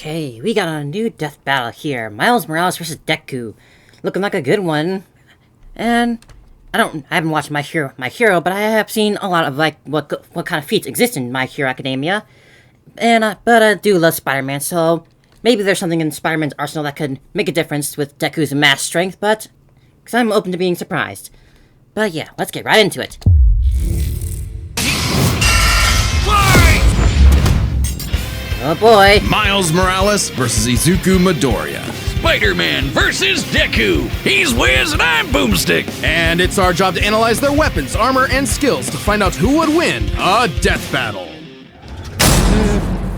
Okay, we got a new death battle here. Miles Morales versus Deku. Looking like a good one. And I haven't watched My Hero, but I have seen a lot of what kind of feats exist in My Hero Academia. And but I do love Spider-Man, so maybe there's something in Spider-Man's arsenal that could make a difference with Deku's mass strength, but because I'm open to being surprised. But yeah, let's get right into it. Oh boy. Miles Morales versus Izuku Midoriya. Spider-Man versus Deku. He's Wiz and I'm Boomstick. And it's our job to analyze their weapons, armor, and skills to find out who would win a death battle.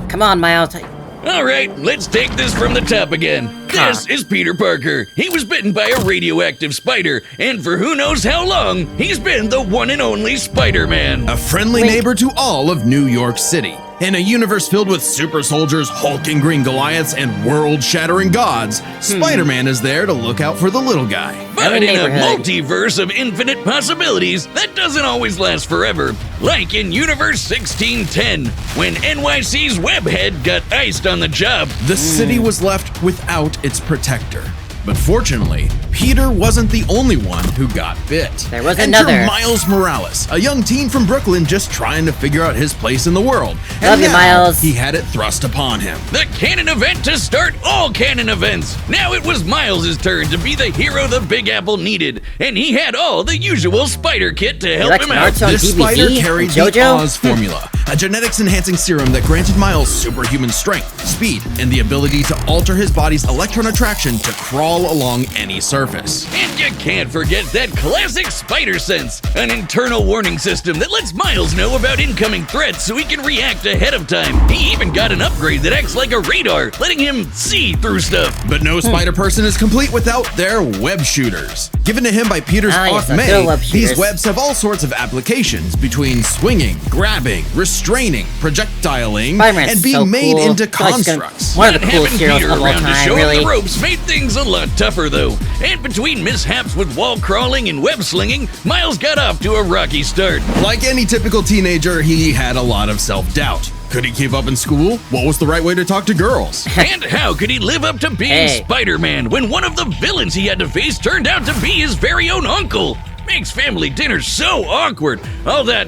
Come on, Miles. Alright, let's take this from the top again. This is Peter Parker. He was bitten by a radioactive spider, and for who knows how long, he's been the one and only Spider-Man. A friendly neighbor to all of New York City. In a universe filled with super soldiers, hulking green Goliaths, and world-shattering gods, Spider-Man is there to look out for the little guy. But in a multiverse of infinite possibilities, that doesn't always last forever. Like in Universe 1610, when NYC's Webhead got iced on the job. The city was left without its protector. But fortunately, Peter wasn't the only one who got bit. There was Enter another. Miles Morales, a young teen from Brooklyn just trying to figure out his place in the world. Love you, Miles. He had it thrust upon him. The canon event to start all canon events. Now it was Miles' turn to be the hero the Big Apple needed, and he had all the usual spider kit to help him out. This spider carried the Oz formula, a genetics-enhancing serum that granted Miles superhuman strength, speed, and the ability to alter his body's electron attraction to crawl along any surface. And you can't forget that classic spider sense, an internal warning system that lets Miles know about incoming threats so he can react ahead of time. He even got an upgrade that acts like a radar, letting him see through stuff. But no Spider-Person is complete without their web shooters. Given to him by Peter's Aunt May, these webs have all sorts of applications between swinging, grabbing, restraining, projectiling, and being made into constructs. One of the coolest heroes of all time, really. The ropes made things a lot tougher though, and between mishaps with wall crawling and web slinging, Miles got off to a rocky start. Like any typical teenager, he had a lot of self-doubt. Could he keep up in school? What was the right way to talk to girls? And how could he live up to being Spider-Man when one of the villains he had to face turned out to be his very own uncle? Makes family dinner so awkward. All that,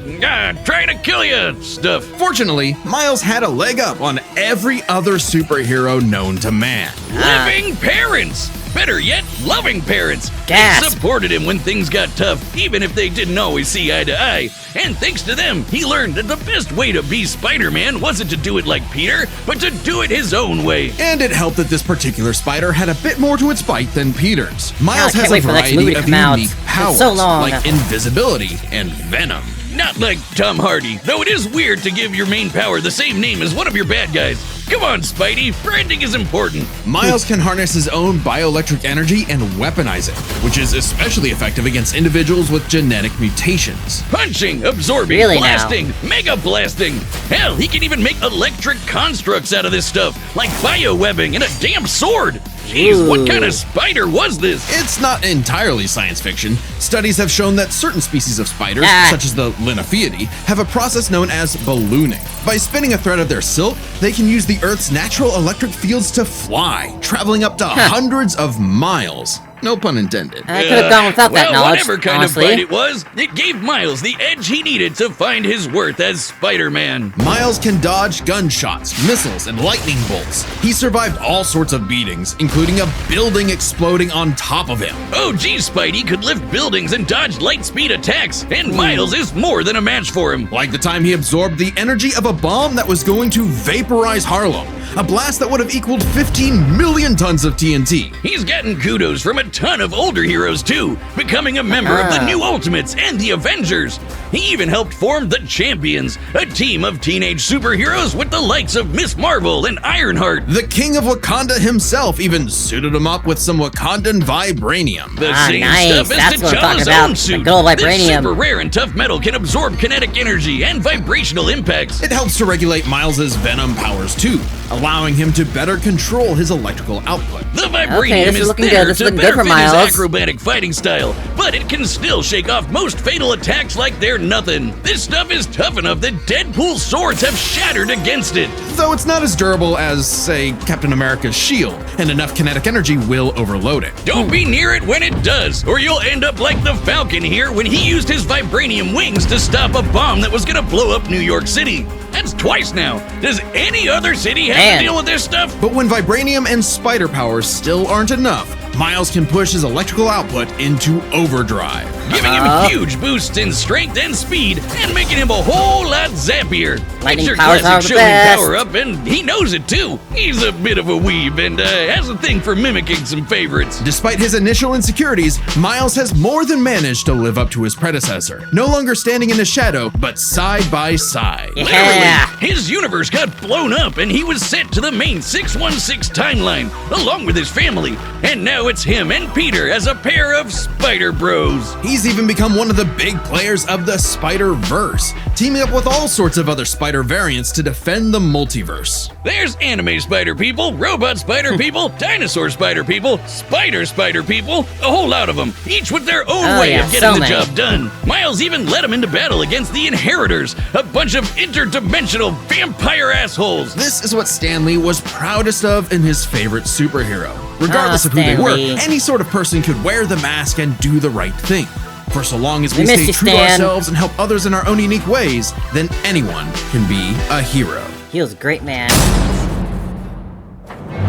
trying to kill you stuff. Fortunately, Miles had a leg up on every other superhero known to man. Living parents! Better yet, loving parents. Gasp. They supported him when things got tough, even if they didn't always see eye to eye. And thanks to them, he learned that the best way to be Spider-Man wasn't to do it like Peter, but to do it his own way. And it helped that this particular spider had a bit more to its bite than Peter's. Miles has a variety of unique powers, like invisibility and venom. Not like Tom Hardy, though it is weird to give your main power the same name as one of your bad guys. Come on, Spidey, branding is important. Miles can harness his own bioelectric energy and weaponize it, which is especially effective against individuals with genetic mutations. Punching, absorbing, blasting, mega blasting. Hell, he can even make electric constructs out of this stuff, like biowebbing and a damn sword. Jeez, what kind of spider was this? It's not entirely science fiction. Studies have shown that certain species of spiders, such as the Linnaeus, have a process known as ballooning. By spinning a thread of their silk, they can use the Earth's natural electric fields to fly, traveling up to hundreds of miles. No pun intended. I could have gone without that knowledge, whatever kind of fight it was, it gave Miles the edge he needed to find his worth as Spider-Man. Miles can dodge gunshots, missiles, and lightning bolts. He survived all sorts of beatings, including a building exploding on top of him. Oh geez, Spidey could lift buildings and dodge light-speed attacks, and Miles is more than a match for him. Like the time he absorbed the energy of a bomb that was going to vaporize Harlem. A blast that would have equaled 15 million tons of TNT. He's gotten kudos from a ton of older heroes too, becoming a member of the New Ultimates and the Avengers. He even helped form the Champions, a team of teenage superheroes with the likes of Miss Marvel and Ironheart. The King of Wakanda himself even suited him up with some Wakandan vibranium. The same stuff as T'Challa's own suit. This super rare and tough metal can absorb kinetic energy and vibrational impacts. It helps to regulate Miles's venom powers too, allowing him to better control his electrical output. The vibranium is there to for sharp in his Miles. acrobatic fighting style, but it can still shake off most fatal attacks like they're nothing. This stuff is tough enough that Deadpool's swords have shattered against it. Though it's not as durable as, say, Captain America's shield, and enough kinetic energy will overload it. Don't be near it when it does, or you'll end up like the Falcon here when he used his vibranium wings to stop a bomb that was gonna blow up New York City. That's twice now. Does any other city have to deal with this stuff? But when vibranium and spider powers still aren't enough, Miles can push his electrical output into overdrive. Giving him huge boosts in strength and speed, and making him a whole lot zappier. Lightning It's your powers are classic the showing best. power up, and he knows it too. He's a bit of a weeb and has a thing for mimicking some favorites. Despite his initial insecurities, Miles has more than managed to live up to his predecessor, no longer standing in the shadow, but side by side. Yeah. Literally, his universe got blown up and he was sent to the main 616 timeline, along with his family. And now it's him and Peter as a pair of Spider Bros. He's even become one of the big players of the Spider-Verse, teaming up with all sorts of other spider variants to defend the multiverse. There's anime spider people, robot spider people, dinosaur spider people, spider people, a whole lot of them, each with their own way of getting the job done. Miles even led them into battle against the Inheritors, a bunch of interdimensional vampire assholes. This is what Stan Lee was proudest of in his favorite superhero. Regardless of who they Stan were, Lee. any sort of person could wear the mask and do the right thing. For so long as we We miss stay you, true to Stan. ourselves and help others in our own unique ways, then anyone can be a hero. He was a great man.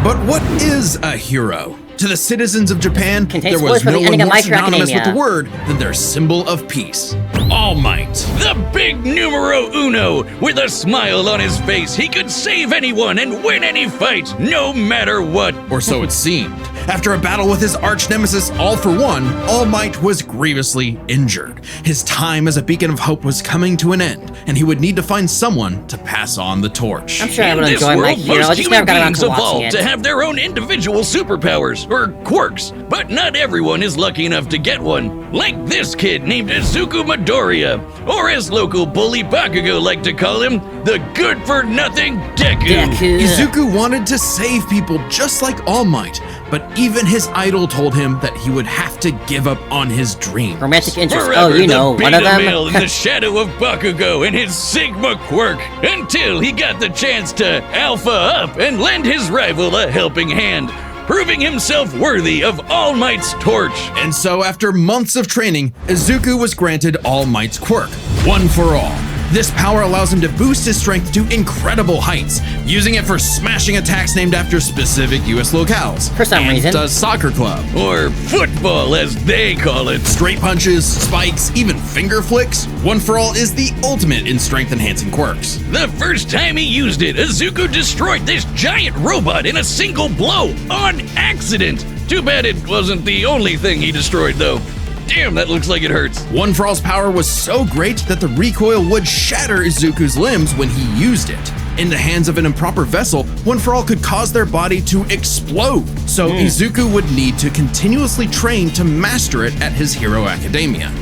But what is a hero? To the citizens of Japan, Contains there was spoilers for no the one ending of more My Hero synonymous with the Academia. word than their symbol of peace. All Might. The big numero uno. With a smile on his face, he could save anyone and win any fight, no matter what. Or so it seemed. After a battle with his arch nemesis All For One, All Might was grievously injured. His time as a beacon of hope was coming to an end, and he would need to find someone to pass on the torch. I'm sure I In would this enjoy My world, Hero. I most just human never got around beings to watching evolved it. to have their own individual superpowers, or quirks, but not everyone is lucky enough to get one. Like this kid named Izuku Midoriya, or as local bully Bakugo liked to call him, the good-for-nothing Deku. Izuku wanted to save people just like All Might, but even his idol told him that he would have to give up on his dream. Romantic interest. Forever Oh, you know, the one of beta male them. in the shadow of Bakugo and his Sigma quirk, until he got the chance to alpha up and lend his rival a helping hand, proving himself worthy of All Might's torch. And so, after months of training, Izuku was granted All Might's quirk, One for All. This power allows him to boost his strength to incredible heights, using it for smashing attacks named after specific US locales. For some and reason. does soccer club. Or football, as they call it. Straight punches, spikes, even finger flicks, One for All is the ultimate in strength-enhancing quirks. The first time he used it, Izuku destroyed this giant robot in a single blow, on accident. Too bad it wasn't the only thing he destroyed, though. Damn, that looks like it hurts. One for All's power was so great that the recoil would shatter Izuku's limbs when he used it. In the hands of an improper vessel, One for All could cause their body to explode, so Izuku would need to continuously train to master it at his Hero Academia.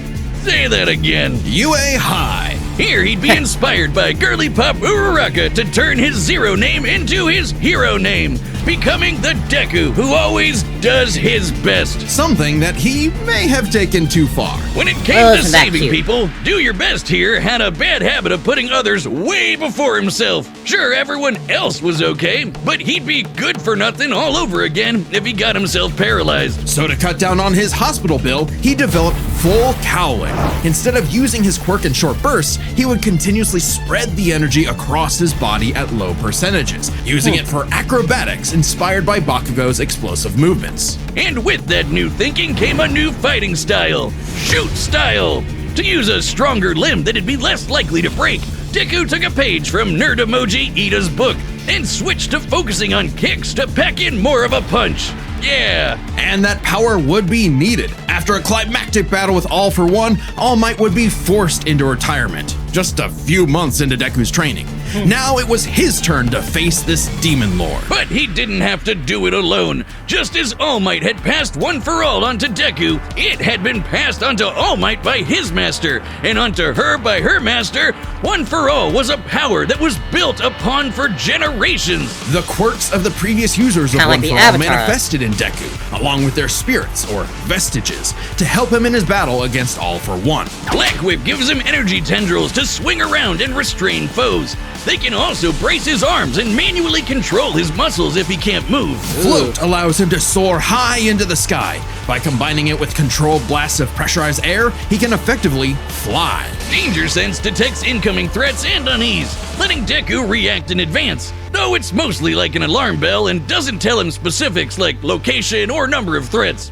Say that again. UA High. Here he'd be inspired by girly pop Uraraka to turn his zero name into his hero name, becoming the Deku who always does his best. Something that he may have taken too far. When it came to isn't that saving cute? people, Do Your Best here had a bad habit of putting others way before himself. Sure, everyone else was okay, but he'd be good for nothing all over again if he got himself paralyzed. So to cut down on his hospital bill, he developed full cowling. Instead of using his quirk in short bursts, he would continuously spread the energy across his body at low percentages, using it for acrobatics inspired by Bakugo's explosive movements. And with that new thinking came a new fighting style, shoot style. To use a stronger limb that'd be less likely to break, Deku took a page from Nerd Emoji Ida's book and switched to focusing on kicks to pack in more of a punch. Yeah. And that power would be needed. After a climactic battle with All For One, All Might would be forced into retirement. just a few months into Deku's training. Now it was his turn to face this demon lord. But he didn't have to do it alone. Just as All Might had passed One for All onto Deku, it had been passed onto All Might by his master, and onto her by her master. One for All was a power that was built upon for generations. The quirks of the previous users of Kinda like One the for All Avatar. manifested in Deku, along with their spirits, or vestiges, to help him in his battle against All for One. Black Whip gives him energy tendrils to swing around and restrain foes. They can also brace his arms and manually control his muscles if he can't move. Float allows him to soar high into the sky. By combining it with controlled blasts of pressurized air, he can effectively fly. Danger Sense detects incoming threats and unease, letting Deku react in advance, though it's mostly like an alarm bell and doesn't tell him specifics like location or number of threats.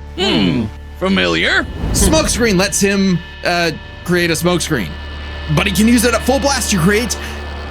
Familiar? Smokescreen lets him, create a smokescreen. But he can use it at full blast to create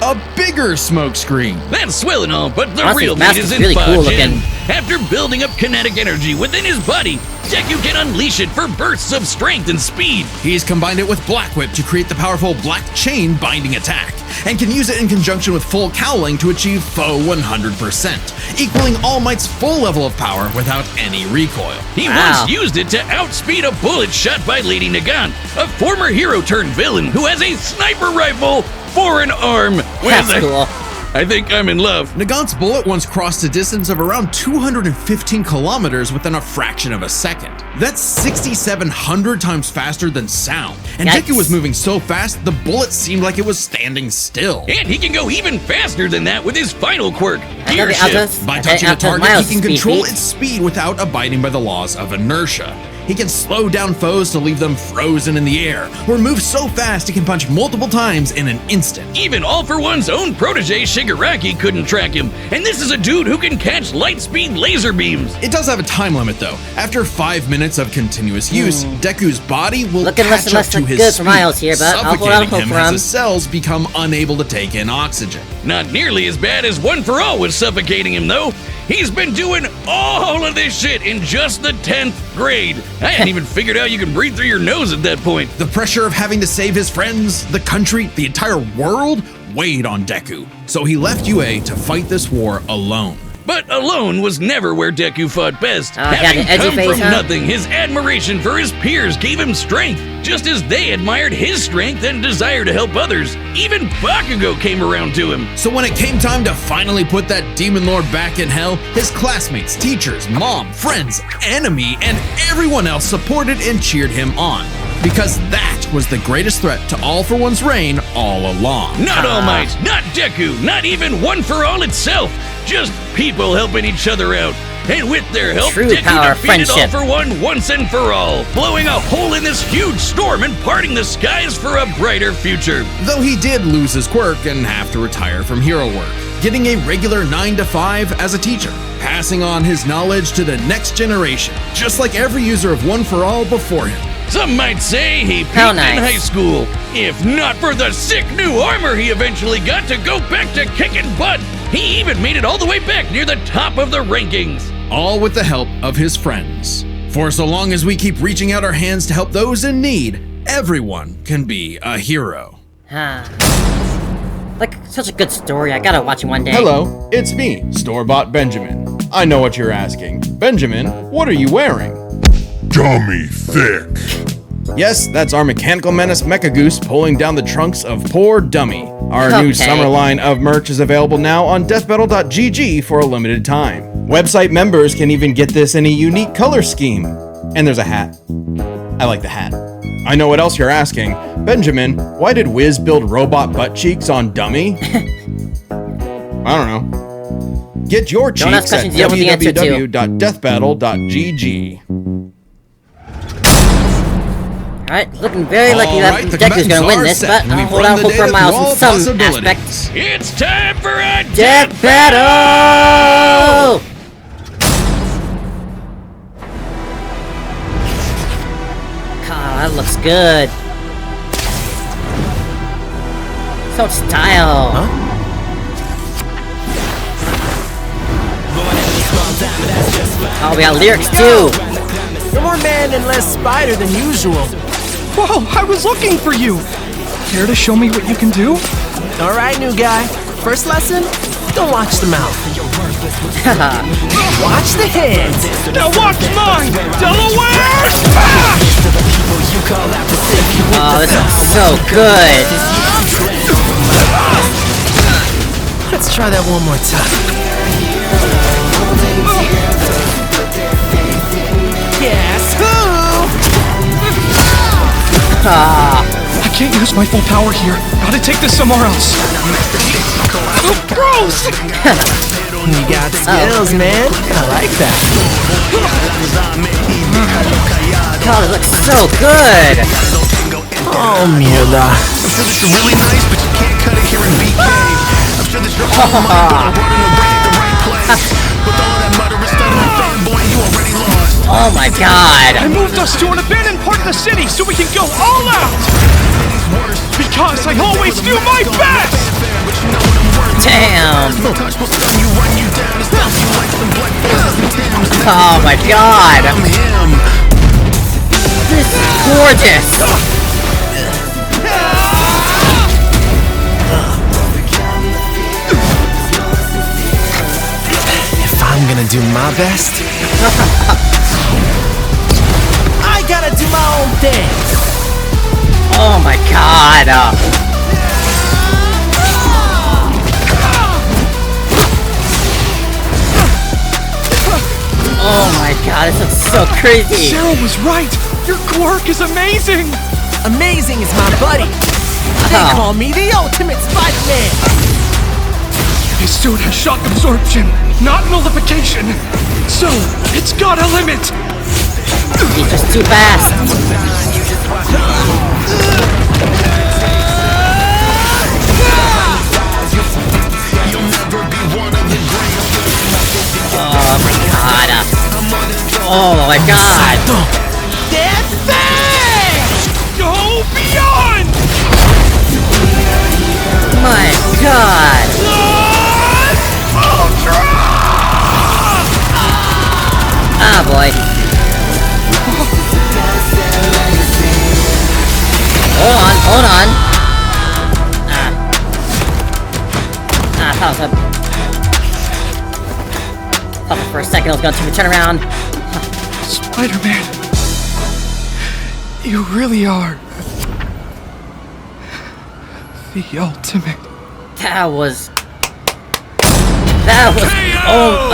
a bigger smokescreen. That's swell and all, but the Honestly, real Mask meat is is in really cool Fajin. looking. After building up kinetic energy within his body, Deku can unleash it for bursts of strength and speed. He's combined it with Black Whip to create the powerful Black Chain binding attack, and can use it in conjunction with Full Cowling to achieve foe 100%, equaling All Might's full level of power without any recoil. He Wow. once used it to outspeed a bullet shot by Lady Nagant, a former hero-turned-villain who has a sniper rifle for an arm. That's cool. I think I'm in love. Nagant's bullet once crossed a distance of around 215 kilometers within a fraction of a second. That's 6,700 times faster than sound. And Yikes. Deku was moving so fast, the bullet seemed like it was standing still. And he can go even faster than that with his final quirk, I Gear thought Shift. the others- By I touching a thought target, Miles' he can speed control feat. its speed without abiding by the laws of inertia. He can slow down foes to leave them frozen in the air, or move so fast he can punch multiple times in an instant. Even All for One's own protege Shigaraki couldn't track him, and this is a dude who can catch light-speed laser beams. It does have a time limit though. After 5 minutes of continuous use, Deku's body will Looking less catch and up less to like his good speed, for Miles here, but I'll hold out suffocating hope him for as him. his cells become unable to take in oxygen. Not nearly as bad as One for All was suffocating him, though. He's been doing all of this shit in just the 10th grade. I hadn't even figured out you can breathe through your nose at that point. The pressure of having to save his friends, the country, the entire world weighed on Deku, so he left UA to fight this war alone. But alone was never where Deku fought best. Oh, got Having an edgy come face, from huh? nothing, his admiration for his peers gave him strength, just as they admired his strength and desire to help others. Even Bakugo came around to him. So when it came time to finally put that demon lord back in hell, his classmates, teachers, mom, friends, enemy, and everyone else supported and cheered him on. Because that was the greatest threat to All for One's reign all along. Not All Might, not Deku, not even One for All itself. Just people helping each other out. And with their help, True Deku power of defeated All friendship. for One once and for all, blowing a hole in this huge storm and parting the skies for a brighter future. Though he did lose his quirk and have to retire from hero work, getting a regular 9 to 5 as a teacher, passing on his knowledge to the next generation, just like every user of One for All before him. Some might say he peaked How in nice. high school. If not for the sick new armor he eventually got to go back to kicking butt, he even made it all the way back near the top of the rankings. All with the help of his friends. For so long as we keep reaching out our hands to help those in need, everyone can be a hero. Like, such a good story. I gotta watch it one day. Hello, it's me, Store-Bought Benjamin. I know what you're asking. Benjamin, what are you wearing? Dummy thick. Yes, that's our Mechanical Menace Mecha Goose pulling down the trunks of poor Dummy. Our new Okay. summer line of merch is available now on deathbattle.gg for a limited time. Website members can even get this in a unique color scheme. And there's a hat. I like the hat. I know what else you're asking. Benjamin, why did Wiz build robot butt cheeks on Dummy? I don't know. Get your Don't ask cheeks at questions you don't know the answer to. www.deathbattle.gg. Alright, looking very lucky that Alright, the Deku's gonna win combatants this, are but set. I'll We've hold run out the hope for data Miles through all in some possibilities. aspects. It's time for a Death battle! God, that looks good. So much style. Oh, we got lyrics too. You're more man and less spider than usual. Whoa, I was looking for you! Care to show me what you can do? Alright, new guy. First lesson, don't watch the mouth. Watch the hands. Now watch mine! Delaware! Oh, this looks so good. Let's try that one more time. Guess who? I can't use my full power here. Gotta take this somewhere else. Oh, gross! You got skills, man. I like that. God, it looks so good. Oh, mierda. I'm sure that you're really nice, but you can't cut it here in BK. I'm sure that you're all mine, but I'm running the brain at the right place. With all that murderous stuff, my fanboy, you already lost. Oh my God. I moved us to an abandoned part of the city so we can go all out! Because I always do my best! Damn. Oh my God. This is gorgeous. If I'm gonna do my best, I gotta do my own thing. Oh my God. Oh my God, this looks so crazy. Cheryl was right! Your quirk is amazing! Amazing is my buddy. They call me the ultimate Spider-Man. His suit has shock absorption, not nullification. So, it's got a limit! He's just too fast. Oh my God. Oh my God. Death Face! Go beyond! My God. Ultra! Ah, boy. Hold on. I thought for a second I was going to turn around. Spider-Man, you really are the ultimate. That was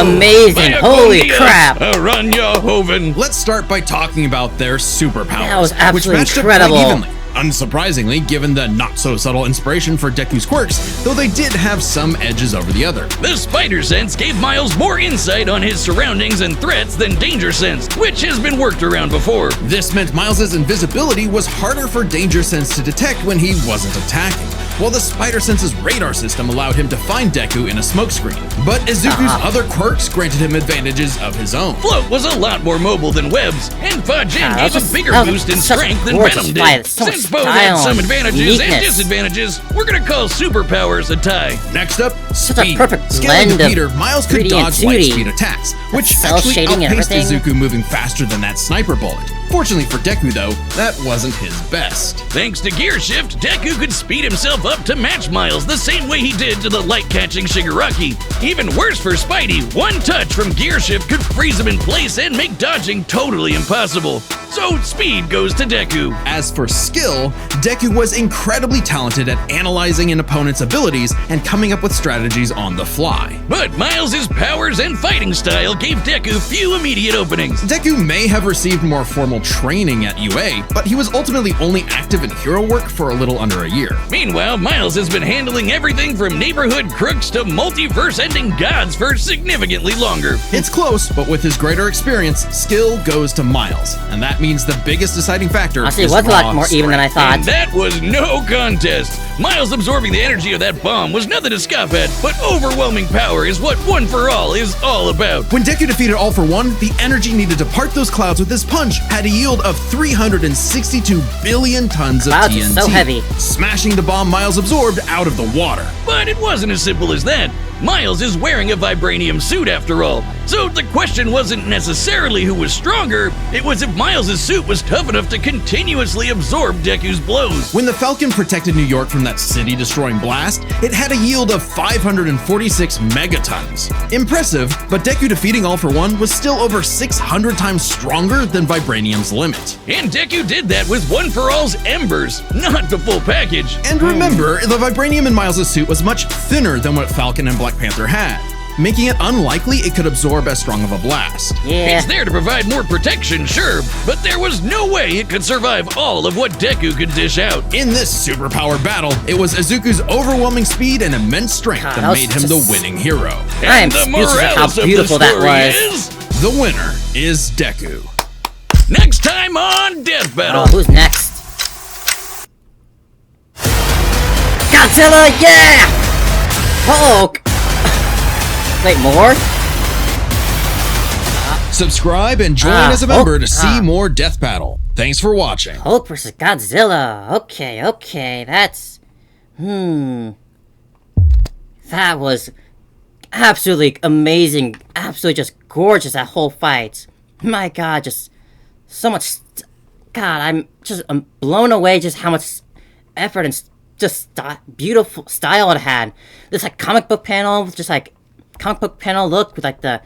amazing. Holy crap. Aranya Hoven. Let's start by talking about their superpowers, That was which absolutely matched up incredible. quite evenly. Unsurprisingly, given the not-so-subtle inspiration for Deku's quirks, though they did have some edges over the other. The Spider Sense gave Miles more insight on his surroundings and threats than Danger Sense, which has been worked around before. This meant Miles' invisibility was harder for Danger Sense to detect when he wasn't attacking, while the Spider Sense's radar system allowed him to find Deku in a smokescreen. But Izuku's other quirks granted him advantages of his own. Float was a lot more mobile than Webs, and Fajin gave a bigger boost in such a strength than gorgeous Venom fight. did. So much Since both style had some and advantages uniqueness. and disadvantages, we're gonna call superpowers a tie. Next up, Such a speed. perfect Scaling blend to of Peter, Miles could 3D and dodge light 2D. speed attacks, which cell actually shading and outpaced everything. Izuku moving faster than that sniper bullet. Fortunately for Deku though, that wasn't his best. Thanks to Gear Shift, Deku could speed himself up to match Miles the same way he did to the light-catching Shigaraki. Even worse for Spidey, one touch from Gear Shift could freeze him in place and make dodging totally impossible. So speed goes to Deku. As for skill, Deku was incredibly talented at analyzing an opponent's abilities and coming up with strategies on the fly. But Miles' powers and fighting style gave Deku few immediate openings. Deku may have received more formal training at UA, but he was ultimately only active in hero work for a little under a year. Meanwhile, Miles has been handling everything from neighborhood crooks to multiverse-ending gods for significantly longer. It's close, but with his greater experience, skill goes to Miles, and that means the biggest deciding factor Honestly, it is was a lot raw more even than I thought. And that was no contest. Miles absorbing the energy of that bomb was nothing to scoff at, but overwhelming power is what One for All is all about. When Deku defeated All for One, the energy needed to part those clouds with his punch had a yield of 362 billion tons of Clouds are TNT, so heavy. smashing the bomb Miles absorbed out of the water. But it wasn't as simple as that. Miles is wearing a vibranium suit after all, so the question wasn't necessarily who was stronger, it was if Miles' suit was tough enough to continuously absorb Deku's blows. When the Falcon protected New York from that city-destroying blast, it had a yield of 546 megatons. Impressive, but Deku defeating All For One was still over 600 times stronger than vibranium's limit. And Deku did that with One For All's embers, not the full package. And remember, the vibranium in Miles' suit was much thinner than what Falcon and Black Panther had, making it unlikely it could absorb as strong of a blast. Yeah. It's there to provide more protection, sure, but there was no way it could survive all of what Deku could dish out. In this superpowered battle, it was Izuku's overwhelming speed and immense strength God, that that was made him just- the winning hero. I am And the speechless at how morales of the beautiful that story was. is... The winner is Deku. Next time on Death Battle. Oh, who's next? Godzilla, yeah! Hulk! Wait, more? Subscribe and join as a member to see more Death Battle. Thanks for watching. Hulk versus Godzilla. Okay, that's... That was absolutely amazing. Absolutely just gorgeous, that whole fight. My god, just so much... God, I'm blown away just how much effort and just beautiful style it had. This like comic book panel, just like comic book panel look with like the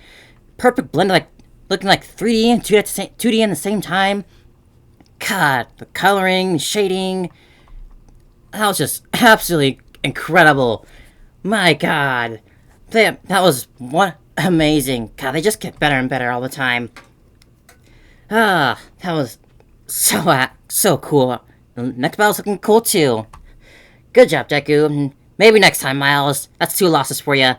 perfect blend of like looking like 3D and 2D at the same time. God, the coloring, shading, that was just absolutely incredible. My god, that was one amazing. God, they just get better and better all the time. That was so cool. The next battle's looking cool too. Good job, Deku. Maybe next time, Miles. That's 2 losses for you.